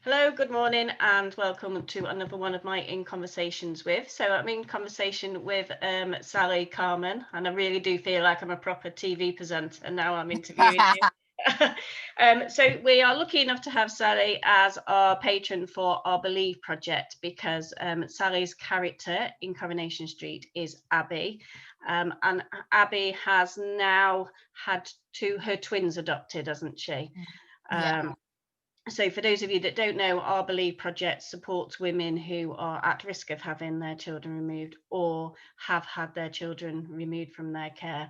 Hello, good morning, and welcome to another one of my In Conversations With. So I'm in conversation with Sally Carmen, and I really do feel like I'm a proper TV presenter, and now I'm interviewing you. So we are lucky enough to have Sally as our patron for our Believe project because Sally's character in Coronation Street is Abbey, and Abbey has now had her twins adopted, hasn't she? Yeah. So for those of you that don't know, our Believe project supports women who are at risk of having their children removed or have had their children removed from their care.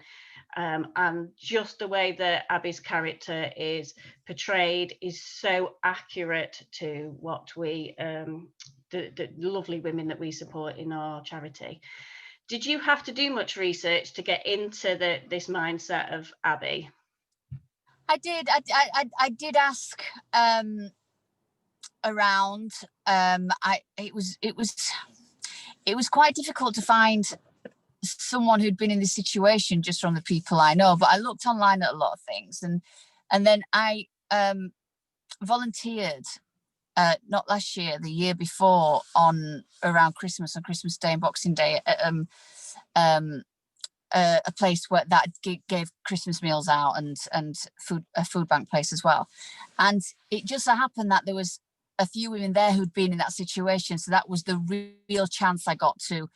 And just the way that Abby's character is portrayed is so accurate to what we, the lovely women that we support in our charity. Did you have to do much research to get into this mindset of Abby? I did. I did ask around. It was quite difficult to find someone who'd been in this situation just from the people I know. But I looked online at a lot of things, and then I volunteered. Not last year, the year before, on Christmas, on Christmas Day and Boxing Day, a place where that gave Christmas meals out and a food bank place as well. And it just so happened that there was a few women there who'd been in that situation. So that was the real chance I got to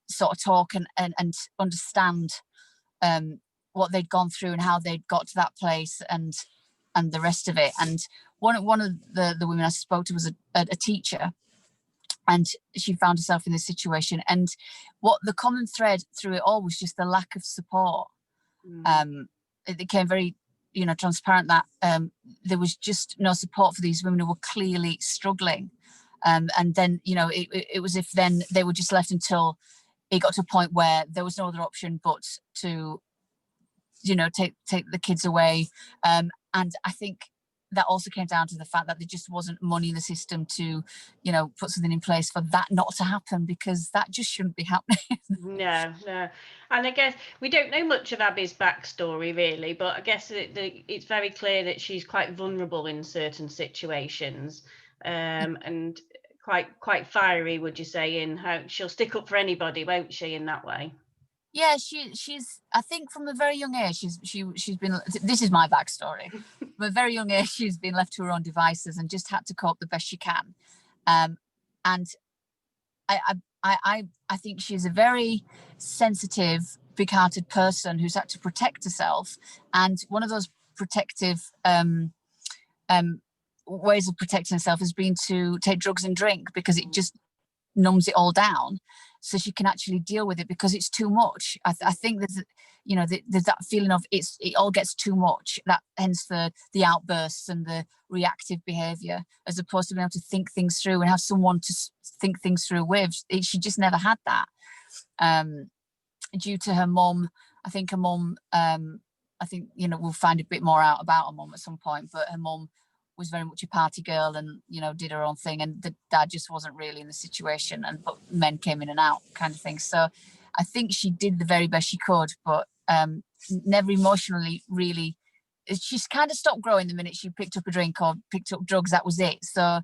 sort of talk and understand what they'd gone through and how they'd got to that place and the rest of it. And one of the women I spoke to was a teacher, and she found herself in this situation. And what the common thread through it all was just the lack of support. It became very, transparent that there was just no support for these women who were clearly struggling. And then, it was if then they were just left until it got to a point where there was no other option but to, take the kids away. And I think that also came down to the fact that there just wasn't money in the system to, put something in place for that not to happen, because that just shouldn't be happening. No. And I guess we don't know much of Abby's backstory really, but I guess it's very clear that she's quite vulnerable in certain situations, and quite fiery, would you say, in how she'll stick up for anybody, won't she, in that way? Yeah, she's. I think from a very young age, she's been. This is my backstory. From a very young age, she's been left to her own devices and just had to cope the best she can. And I think she's a very sensitive, big-hearted person who's had to protect herself. And one of those protective ways of protecting herself has been to take drugs and drink, because it just numbs it all down, so she can actually deal with it, because it's too much. I think there's that feeling of it all gets too much, that hence the outbursts and the reactive behavior, as opposed to being able to think things through and have someone to think things through with. She just never had that, due to her mum. I think her mum, we'll find a bit more out about her mum at some point, but her mum was very much a party girl and, did her own thing, and the dad just wasn't really in the situation, but men came in and out kind of thing. So I think she did the very best she could, but never emotionally really. She's kind of stopped growing the minute she picked up a drink or picked up drugs. That was it. So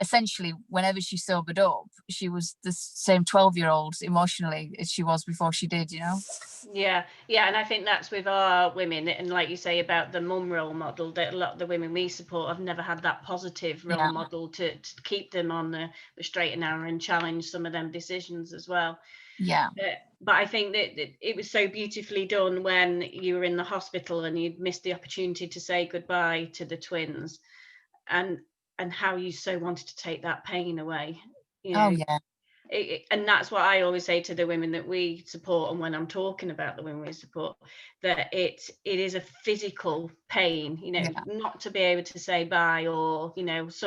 essentially, whenever she sobered up, she was the same 12-year-old emotionally as she was before she did, Yeah, and I think that's with our women, and like you say about the mum role model, that a lot of the women we support have never had that positive role Yeah. model to keep them on the straight and narrow and challenge some of them decisions as well. Yeah. But I think that it was so beautifully done when you were in the hospital and you'd missed the opportunity to say goodbye to the twins, and how you so wanted to take that pain away. Oh yeah. And that's what I always say to the women that we support, and when I'm talking about the women we support, that it is a physical pain, Yeah. not to be able to say bye, or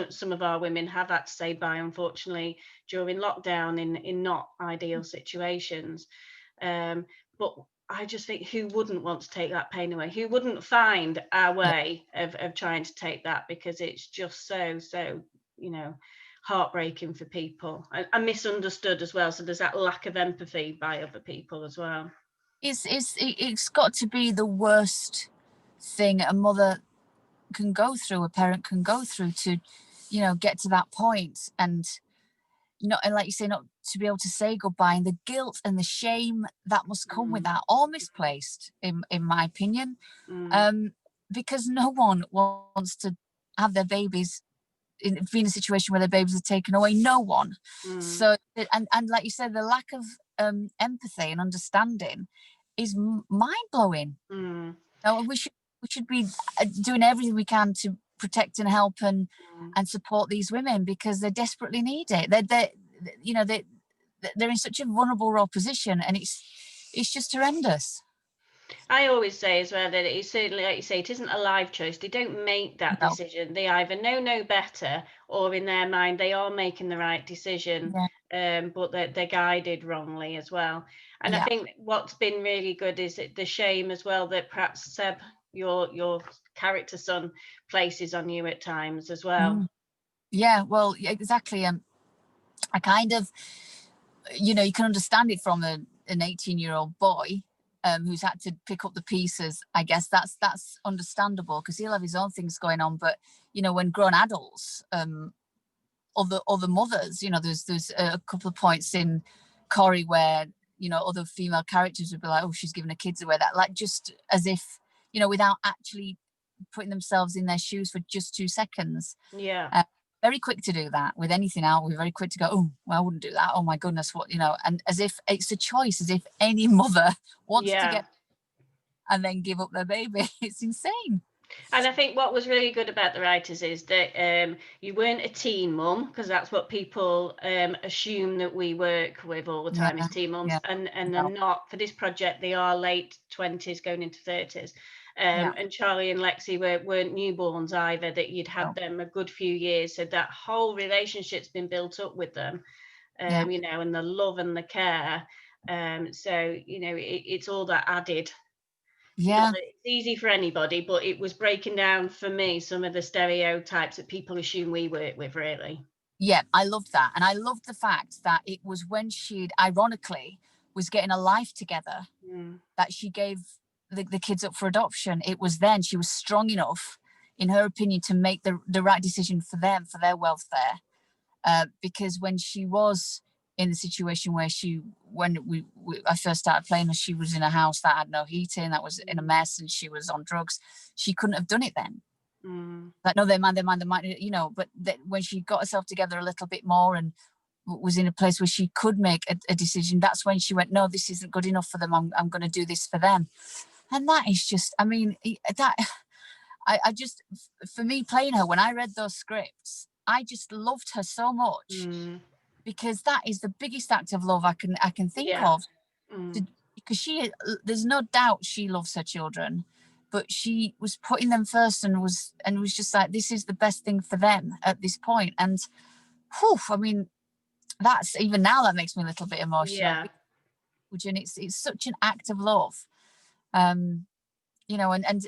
some of our women have had to say bye, unfortunately, during lockdown in not ideal situations, but I just think, who wouldn't want to take that pain away? Who wouldn't find our Yeah. way of trying to take that, because it's just so heartbreaking for people, and misunderstood as well. So there's that lack of empathy by other people as well. It's got to be the worst thing a mother can go through, a parent can go through, to you know, get to that point, and not, and like you say, not to be able to say goodbye, and the guilt and the shame that must come with that, all misplaced in my opinion. Because no one wants to have their babies be in a situation where their babies are taken away. No one. So, and like you said, the lack of empathy and understanding is mind-blowing. Now, we should be doing everything we can to protect and help and support these women, because they desperately need it. They're in such a vulnerable raw position, and it's just horrendous. I always say as well that it's certainly, like you say, it isn't a life choice. They don't make that No. decision. They either know no better, or in their mind they are making the right decision, but they're guided wrongly as well. And I think what's been really good is the shame as well that perhaps Seb, your character son, places on you at times as well. Yeah, well, exactly. I kind of, you know, you can understand it from an 18-year-old boy who's had to pick up the pieces. I guess that's understandable, because he'll have his own things going on. But you know, when grown adults, other mothers, you know, there's a couple of points in Corrie where, you know, other female characters would be like, oh, she's giving her kids away, that, like, just as if, you know, without actually putting themselves in their shoes for just 2 seconds. Very quick to do that with anything out. We're very quick to go, oh, well, I wouldn't do that. Oh my goodness, what, you know, and as if it's a choice, as if any mother wants to get and then give up their baby. It's insane. And I think what was really good about the writers is that you weren't a teen mum, because that's what people assume that we work with all the time, is teen mums. And they're not. For this project, they are late 20s going into 30s. And Charlie and Lexi weren't newborns either, that you'd had them a good few years. So that whole relationship's been built up with them, you know, and the love and the care. So, you know, it's all that added. Not that it's easy for anybody, but it was breaking down for me some of the stereotypes that people assume we work with, really. Yeah, I loved that. And I loved the fact that it was when she'd ironically was getting a life together that she gave the kids up for adoption. It was then she was strong enough, in her opinion, to make the right decision for them, for their welfare. Because when she was in the situation where I first started playing her, she was in a house that had no heating, that was in a mess, and she was on drugs. She couldn't have done it then. Like, no, they mind, you know, but when she got herself together a little bit more and was in a place where she could make a decision, that's when she went, no, this isn't good enough for them. I'm going to do this for them. And that is just, I mean, that I just, for me playing her, when I read those scripts, I just loved her so much, because that is the biggest act of love I can think of. Because there's no doubt she loves her children, but she was putting them first and was just like, this is the best thing for them at this point. And whew, I mean, that's, even now that makes me a little bit emotional. And it's such an act of love, you know, and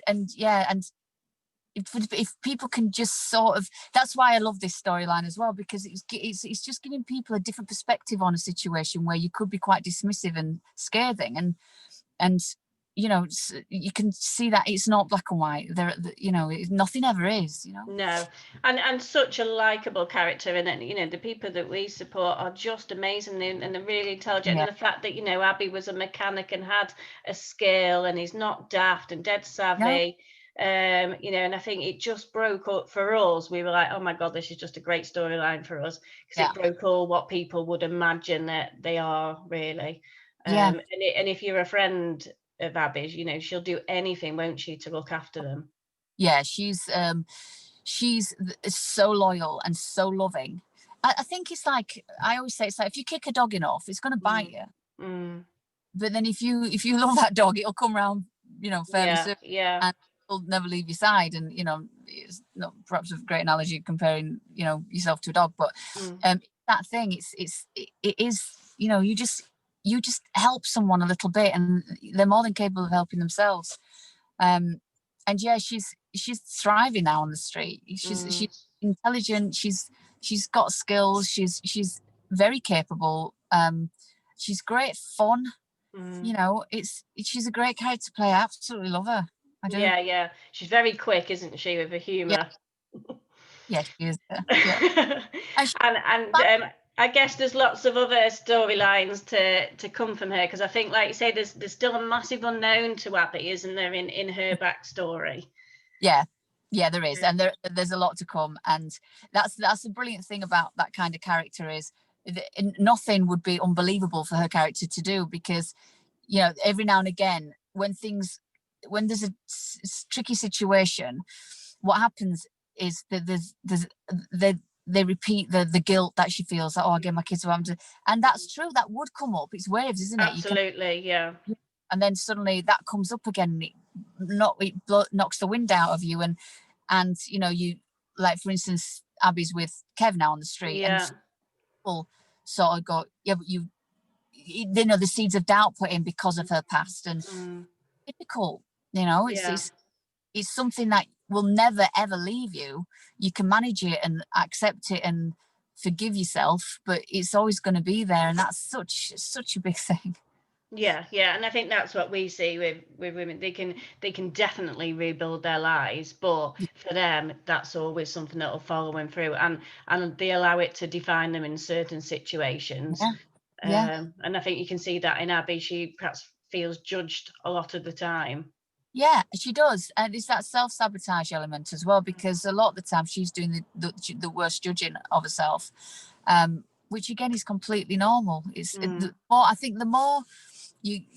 if people can just sort of, that's why I love this storyline as well, because it's just giving people a different perspective on a situation where you could be quite dismissive and scathing, and you know, you can see that it's not black and white. You know, nothing ever is, you know. No, and such a likable character, and then, you know, the people that we support are just amazing, and they're really intelligent. And the fact that, you know, Abby was a mechanic and had a skill, and he's not daft and dead savvy. You know, and I think it just broke up for us. We were like, oh my god, this is just a great storyline for us, because it broke all what people would imagine that they are, really. And if you're a friend of Abby's, you know, she'll do anything, won't she, to look after them. She's so loyal and so loving. I think it's like, I always say, it's like, if you kick a dog enough, it's going to bite you. But then if you love that dog, it'll come around, you know, fairly soon, and it'll never leave your side. And, you know, it's not perhaps a great analogy comparing, you know, yourself to a dog, but that thing, it is, you know, you just help someone a little bit, and they're more than capable of helping themselves. And yeah, she's thriving now on the street. She's intelligent. She's got skills. She's very capable. She's great fun. You know, she's a great character to play. I absolutely love her. I do. Yeah, she's very quick, isn't she, with her humor. Yeah, she is. Yeah. And she, and I guess there's lots of other storylines to come from her, because I think, like you say, there's still a massive unknown to Abby, isn't there, in her backstory? yeah, there is, and there's a lot to come, and that's the brilliant thing about that kind of character is nothing would be unbelievable for her character to do, because every now and again when there's a tricky situation, what happens is that they repeat the guilt that she feels, that, oh, again, my kids are having to, and that's true, that would come up. It's waves, isn't it? Absolutely, yeah. And then suddenly that comes up again, and it knocks the wind out of you, and you, like, for instance, Abby's with Kev now on the street, and people sort of go, yeah, but the seeds of doubt put in because of her past, and difficult, it's something that will never ever leave you. You can manage it and accept it and forgive yourself, but it's always going to be there, and that's such a big thing. Yeah, and I think that's what we see with women. They can definitely rebuild their lives, but for them, that's always something that will follow them through, and they allow it to define them in certain situations. And I think you can see that in Abby. She perhaps feels judged a lot of the time. Yeah, she does, and it's that self-sabotage element as well, because a lot of the time she's doing the worst judging of herself, which again is completely normal. I think the more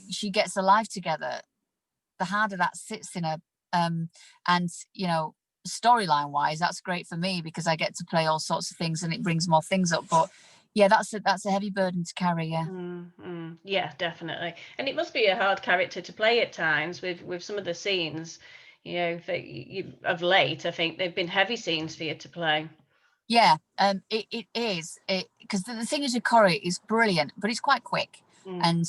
she gets her life together, the harder that sits in her. And storyline wise, that's great for me because I get to play all sorts of things and it brings more things up. But yeah, that's a heavy burden to carry. Yeah. Yeah, definitely. And it must be a hard character to play at times with some of the scenes, of late. I think they've been heavy scenes for you to play. Yeah, it is, because the thing is with Corrie is brilliant, but it's quite quick, and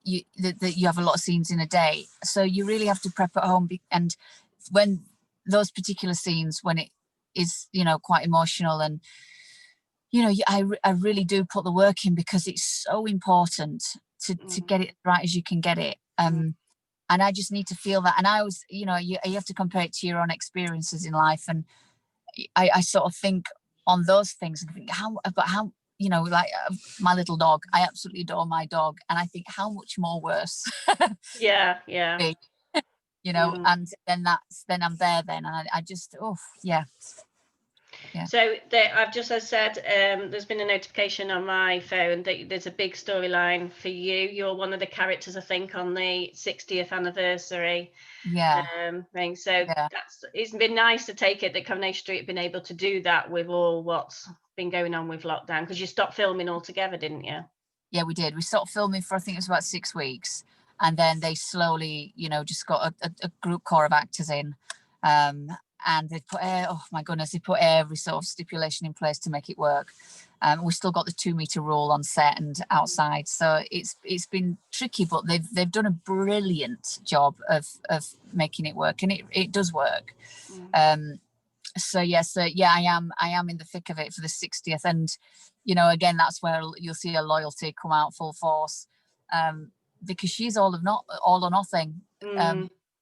you have a lot of scenes in a day, so you really have to prep at home. And when those particular scenes, when it is quite emotional, and I really do put the work in, because it's so important to get it right as you can get it. And I just need to feel that. And I always, you have to compare it to your own experiences in life, and I sort of think on those things and think how like my little dog, I absolutely adore my dog, and I think how much more worse. Yeah. And then I'm there then, and I just yeah. So I've just, as said, there's been a notification on my phone that there's a big storyline for you. You're one of the characters, I think, on the 60th anniversary thing. So it's been nice to take it that Coronation Street have been able to do that with all what's been going on with lockdown, because you stopped filming altogether, didn't you? Yeah, we did. We stopped filming for, I think it was about 6 weeks, and then they slowly just got a group core of actors in, and they put they put every sort of stipulation in place to make it work. We still got the 2 meter rule on set and outside, so it's been tricky, but they've done a brilliant job of making it work, and it does work. So I am in the thick of it for the 60th, and again, that's where you'll see her loyalty come out full force, because she's all or nothing.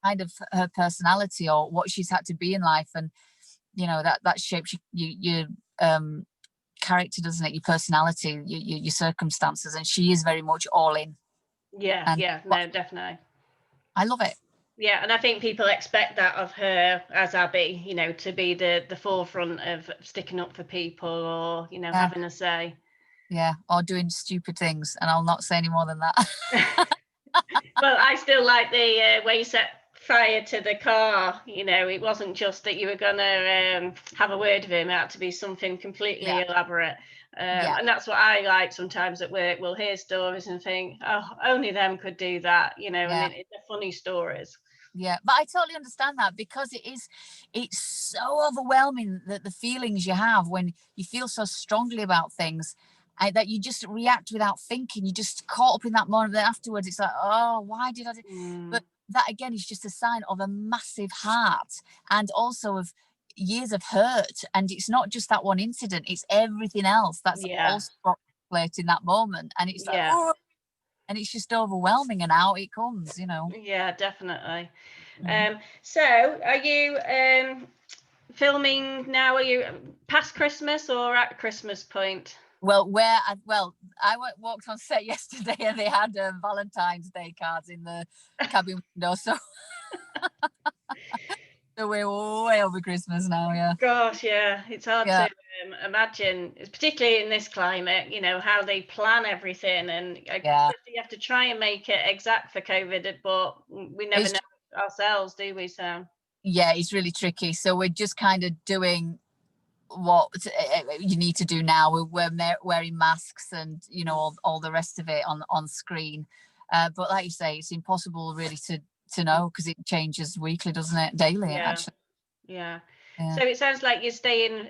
Kind of her personality, or what she's had to be in life, and that shapes your character, doesn't it? Your personality, your circumstances, and she is very much all in. No, definitely. I love it. Yeah, and I think people expect that of her as Abby, to be the forefront of sticking up for people, or having a say. Yeah, or doing stupid things, and I'll not say any more than that. Well, I still like the way you set fire to the car. It wasn't just that you were gonna have a word with him. It had to be something completely elaborate. And that's what I like sometimes at work. We'll hear stories and think, oh, only them could do that, and they're funny stories. Yeah, but I totally understand that, because it's so overwhelming, that the feelings you have when you feel so strongly about things, that you just react without thinking. You just caught up in that moment. Then afterwards, it's like, oh, why did I do? But that again is just a sign of a massive heart, and also of years of hurt. And it's not just that one incident; it's everything else that's also played in that moment. And it's like, oh, and it's just overwhelming, and out it comes. Yeah, definitely. So are you filming now? Are you past Christmas or at Christmas point? Well, I walked on set yesterday and they had Valentine's Day cards in the cabin window, so so we're way over Christmas now. Yeah. Gosh, yeah, it's hard Yeah. to imagine, particularly in this climate, you know, how they plan everything, and Yeah. you have to try and make it exact for COVID, but we never It's, know ourselves, do we? So yeah, it's really tricky. So we're just kind of doing what you need to do now. We're wearing masks and, you know, all the rest of it on screen. But like you say, it's impossible really to know, because it changes weekly, doesn't it? Daily, yeah, actually. yeah. Yeah. So it sounds like you're staying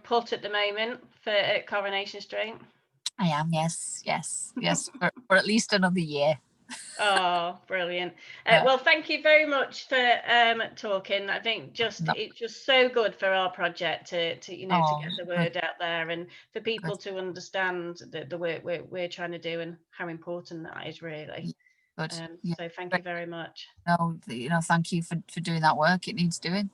put at the moment for at Coronation Street. I am, yes, for at least another year. Oh, brilliant. Yeah. Well, thank you very much for talking. I think No. it's just so good for our project to you know, to Oh, get the good, word out there, and for good. people to understand the work we're trying to do and how important that is really. Good. Yeah. So thank you very much. No, you know, thank you for doing that work. It needs doing.